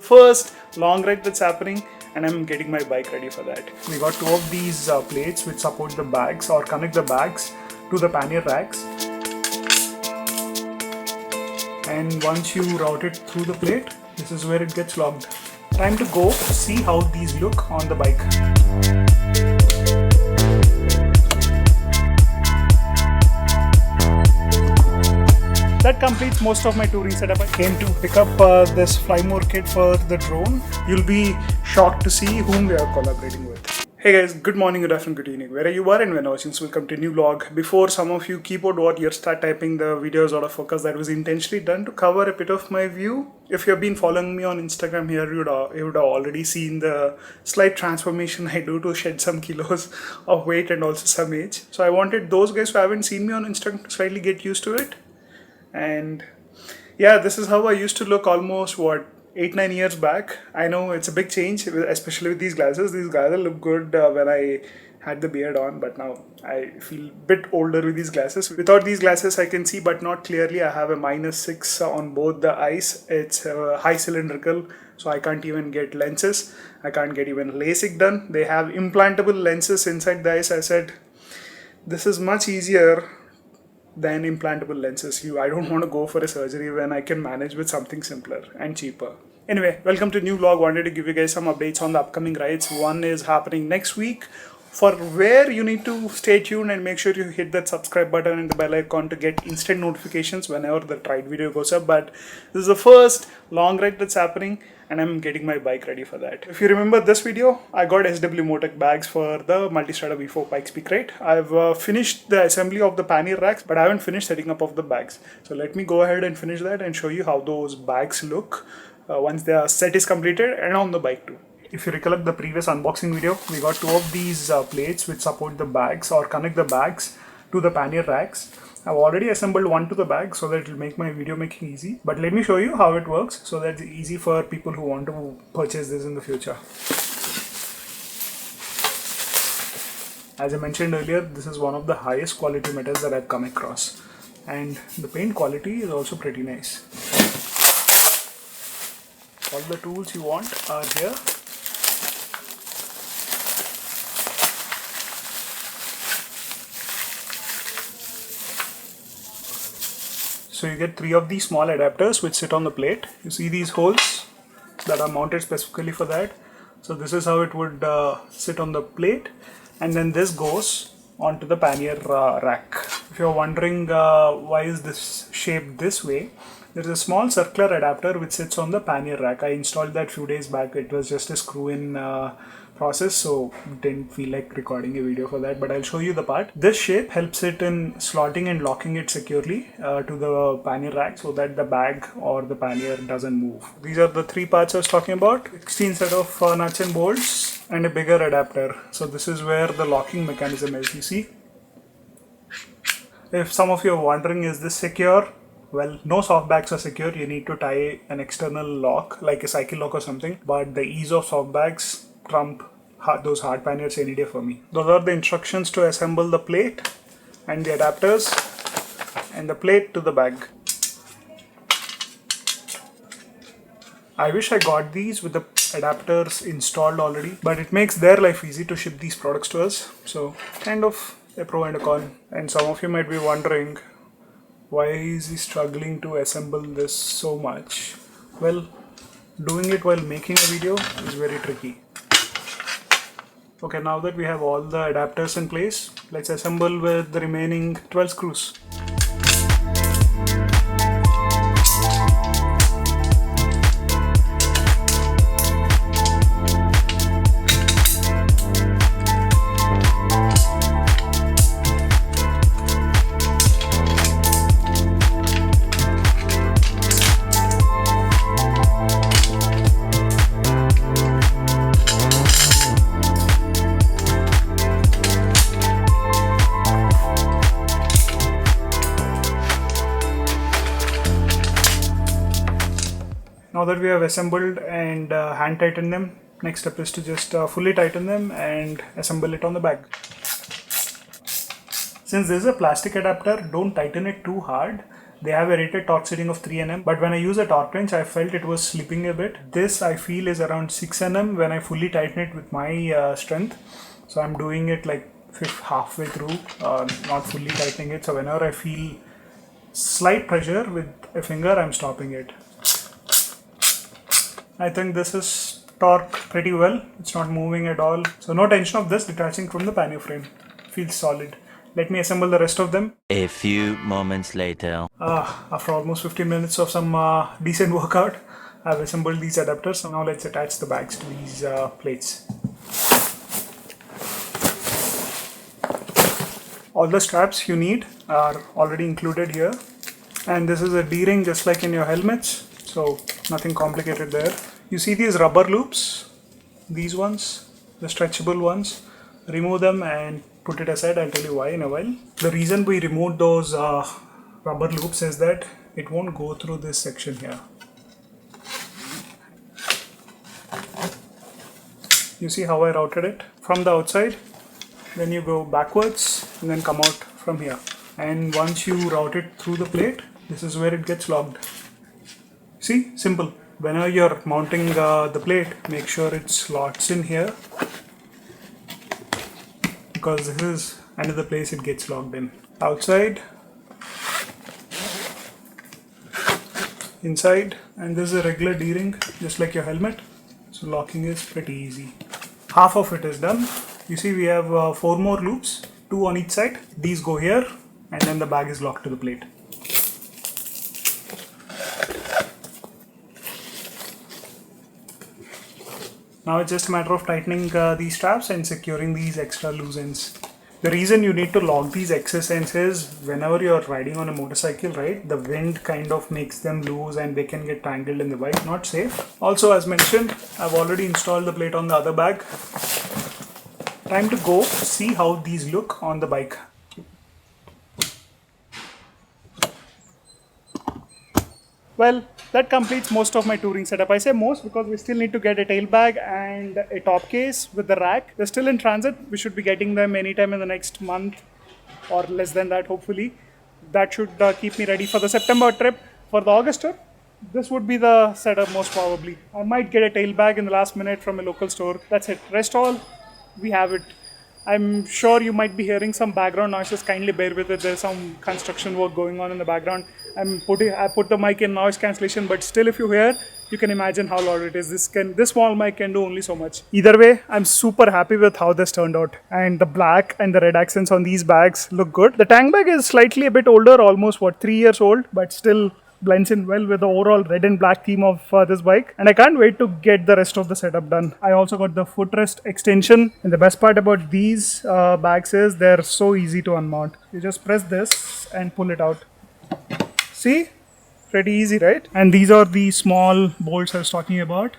First long ride that's happening, and I'm getting my bike ready for that. We got two of these plates which support the bags or connect the bags to the pannier racks, and once you route it through the plate, this is where it gets locked. Time to go see how these look on the bike. That completes most of my touring setup. I came to pick up this fly more kit for the drone. You'll be shocked to see whom we are collaborating with. Hey guys, good morning, good afternoon, good evening. Wherever you are and when watching, welcome to a new vlog. Before some of you keyboard warriors start typing the videos out of focus, that was intentionally done to cover a bit of my view. If you have been following me on Instagram here, you would have already seen the slight transformation I do to shed some kilos of weight and also some age. So I wanted those guys who haven't seen me on Instagram to slightly get used to it. And yeah, this is how I used to look almost 8-9 years back. I know it's a big change, especially with these glasses. These glasses look good when I had the beard on, but now I feel a bit older with these glasses. Without these glasses I can see but not clearly. I have a -6 on both the eyes. It's high cylindrical, so I can't even get lenses. I can't get even LASIK done. They have implantable lenses inside the eyes. I said this is much easier than implantable lenses. I don't want to go for a surgery when I can manage with something simpler and cheaper. Anyway, welcome to new vlog. Wanted to give you guys some updates on the upcoming rides. One is happening next week, for where you need to stay tuned and make sure you hit that subscribe button and the bell icon to get instant notifications whenever the ride video goes up. But this is the first long ride that's happening, and I'm getting my bike ready for that. If you remember this video, I got SW Motec bags for the Multistrada V4 Pikes peak ride. I've finished the assembly of the pannier racks, but I haven't finished setting up of the bags. So let me go ahead and finish that and show you how those bags look once the set is completed and on the bike too. If you recollect the previous unboxing video, we got two of these plates which support the bags or connect the bags to the pannier racks. I've already assembled one to the bag so that it will make my video making easy. But let me show you how it works so that it's easy for people who want to purchase this in the future. As I mentioned earlier, this is one of the highest quality metals that I've come across. And the paint quality is also pretty nice. All the tools you want are here. So you get 3 of these small adapters which sit on the plate. You see these holes that are mounted specifically for that. So this is how it would sit on the plate, and then this goes onto the pannier rack. If you're wondering why is this shaped this way, there is a small circular adapter which sits on the pannier rack. I installed that few days back. It was just a screw-in process, so didn't feel like recording a video for that, but I'll show you the part. This shape helps it in slotting and locking it securely to the pannier rack so that the bag or the pannier doesn't move. These are the 3 parts I was talking about. 16 set of nuts and bolts and a bigger adapter. So this is where the locking mechanism is, you see. If some of you are wondering, is this secure? Well, no soft bags are secure. You need to tie an external lock like a cycle lock or something, but the ease of soft bags trump those hard panniers any day for me. Those are the instructions to assemble the plate and the adapters and the plate to the bag. I wish I got these with the adapters installed already, but it makes their life easy to ship these products to us. So kind of a pro and a con. And some of you might be wondering, why is he struggling to assemble this so much? Well, doing it while making a video is very tricky. Okay, now that we have all the adapters in place, let's assemble with the remaining 12 screws. Now that we have assembled and hand tightened them, next step is to just fully tighten them and assemble it on the bag. Since this is a plastic adapter, don't tighten it too hard. They have a rated torque setting of 3 Nm, but when I use a torque wrench, I felt it was slipping a bit. This I feel is around 6 Nm when I fully tighten it with my strength. So I'm doing it like halfway through, not fully tightening it. So whenever I feel slight pressure with a finger, I'm stopping it. I think this is torqued pretty well. It's not moving at all. So no tension of this detaching from the pannier frame. Feels solid. Let me assemble the rest of them. A few moments later. After almost 15 minutes of some decent workout, I've assembled these adapters. So now let's attach the bags to these plates. All the straps you need are already included here. And this is a D-ring just like in your helmets. So nothing complicated there. You see these rubber loops? These ones, the stretchable ones. Remove them and put it aside. I'll tell you why in a while. The reason we removed those rubber loops is that it won't go through this section here. You see how I routed it? From the outside, then you go backwards and then come out from here. And once you route it through the plate, this is where it gets locked. See? Simple. Whenever you're mounting the plate, make sure it slots in here, because this is another place it gets locked in. Outside, inside, and this is a regular D-ring just like your helmet. So locking is pretty easy. Half of it is done. You see we have 4 more loops, 2 on each side. These go here and then the bag is locked to the plate. Now it's just a matter of tightening these straps and securing these extra loose ends. The reason you need to lock these excess ends is whenever you're riding on a motorcycle, right, the wind kind of makes them loose and they can get tangled in the bike. Not safe. Also, as mentioned, I've already installed the plate on the other bag. Time to go see how these look on the bike. Well, that completes most of my touring setup. I say most because we still need to get a tail bag and a top case with the rack. They're still in transit. We should be getting them anytime in the next month or less than that, hopefully. That should keep me ready for the September trip. For the August trip, this would be the setup most probably. I might get a tail bag in the last minute from a local store. That's it. Rest all, we have it. I'm sure you might be hearing some background noises. Kindly bear with it. There's some construction work going on in the background. I put the mic in noise cancellation, but still if you hear, you can imagine how loud it is. This small mic can do only so much. Either way, I'm super happy with how this turned out. And the black and the red accents on these bags look good. The tank bag is slightly a bit older, almost 3 years old, but still blends in well with the overall red and black theme of this bike, and I can't wait to get the rest of the setup done. I also got the footrest extension, and the best part about these bags is they're so easy to unmount. You just press this and pull it out. See? Pretty easy, right? And these are the small bolts I was talking about,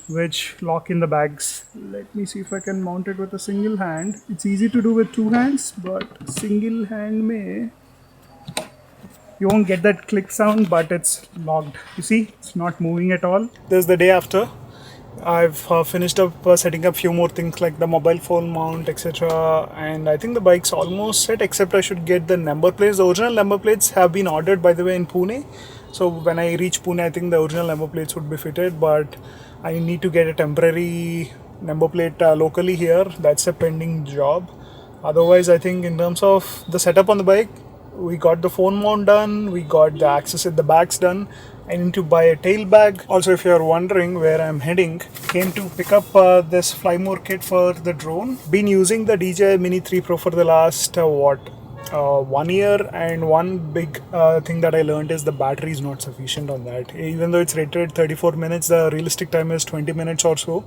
which lock in the bags. Let me see if I can mount it with a single hand. It's easy to do with 2 hands, but single hand may... You won't get that click sound, but it's locked. You see, it's not moving at all. This is the day after. I've finished up setting up few more things like the mobile phone mount, etc. And I think the bike's almost set, except I should get the number plates. The original number plates have been ordered, by the way, in Pune. So when I reach Pune, I think the original number plates would be fitted, but I need to get a temporary number plate locally here. That's a pending job. Otherwise, I think in terms of the setup on the bike, we got the phone mount done, we got the access at the backs done. I need to buy a tail bag. Also, if you're wondering where I'm heading, came to pick up this Flymore kit for the drone. Been using the DJI Mini 3 Pro for the last 1 year, and one big thing that I learned is the battery is not sufficient on that. Even though it's rated 34 minutes, the realistic time is 20 minutes or so.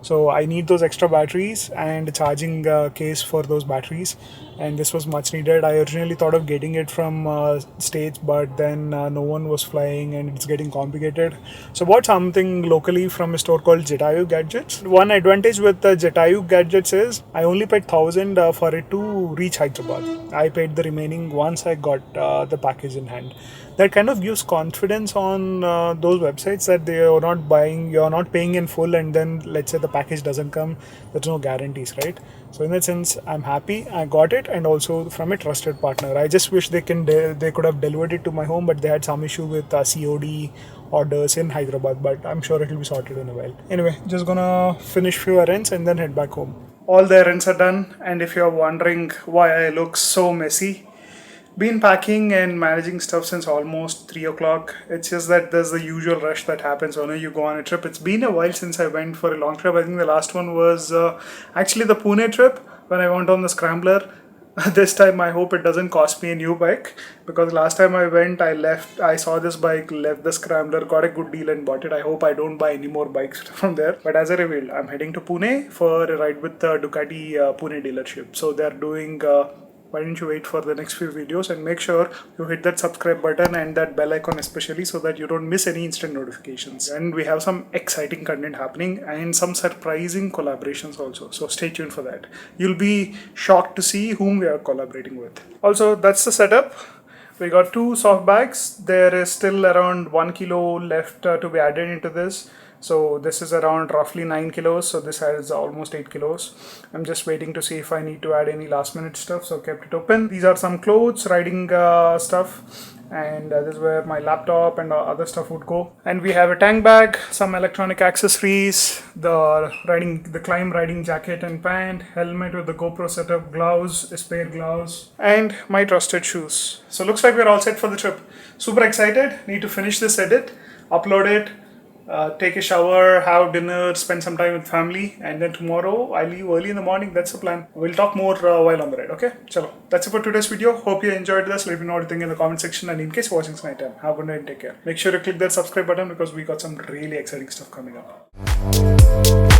So I need those extra batteries and a charging case for those batteries, and this was much needed. I originally thought of getting it from States, but then no one was flying and it's getting complicated. So bought something locally from a store called Jatayu Gadgets. One advantage with the Jatayu Gadgets is I only paid 1,000 for it to reach Hyderabad. I paid the remaining once I got the package in hand. that kind of gives confidence on those websites that you're not paying in full, and then let's say the package doesn't come, there's no guarantees, right? So in that sense, I'm happy I got it, and also from a trusted partner. I just wish they could have delivered it to my home, but they had some issue with COD orders in Hyderabad, but I'm sure it'll be sorted in a while. Anyway, just gonna finish few errands and then head back home. All the errands are done, and if you're wondering why I look so messy, been packing and managing stuff since almost 3 o'clock. It's just that there's the usual rush that happens when you go on a trip. It's been a while since I went for a long trip. I think the last one was actually the Pune trip when I went on the Scrambler. This time I hope it doesn't cost me a new bike, because last time I went, I saw this bike, left the Scrambler, got a good deal and bought it. I hope I don't buy any more bikes from there. But as I revealed, I'm heading to Pune for a ride with the Ducati Pune dealership. So they're doing why don't you wait for the next few videos, and make sure you hit that subscribe button and that bell icon especially, so that you don't miss any instant notifications. And we have some exciting content happening and some surprising collaborations also, so stay tuned for that. You'll be shocked to see whom we are collaborating with. Also, that's the setup. We got 2 soft bags. There is still around 1 kilo left to be added into this. So this is around roughly 9 kilos. So this has almost 8 kilos. I'm just waiting to see if I need to add any last minute stuff. So kept it open. These are some clothes, riding stuff. And this is where my laptop and other stuff would go. And we have a tank bag, some electronic accessories, the climb riding jacket and pant, helmet with the GoPro setup, gloves, a spare gloves, and my trusted shoes. So looks like we're all set for the trip. Super excited. Need to finish this edit, upload it, take a shower, have dinner, spend some time with family, and then tomorrow I leave early in the morning. That's the plan. We'll talk more while on the ride, okay? Chalo. That's it for today's video. Hope you enjoyed this. Let me know what you think in the comment section, and in case you're watching tonight, have a good night and take care. Make sure you click that subscribe button, because we got some really exciting stuff coming up.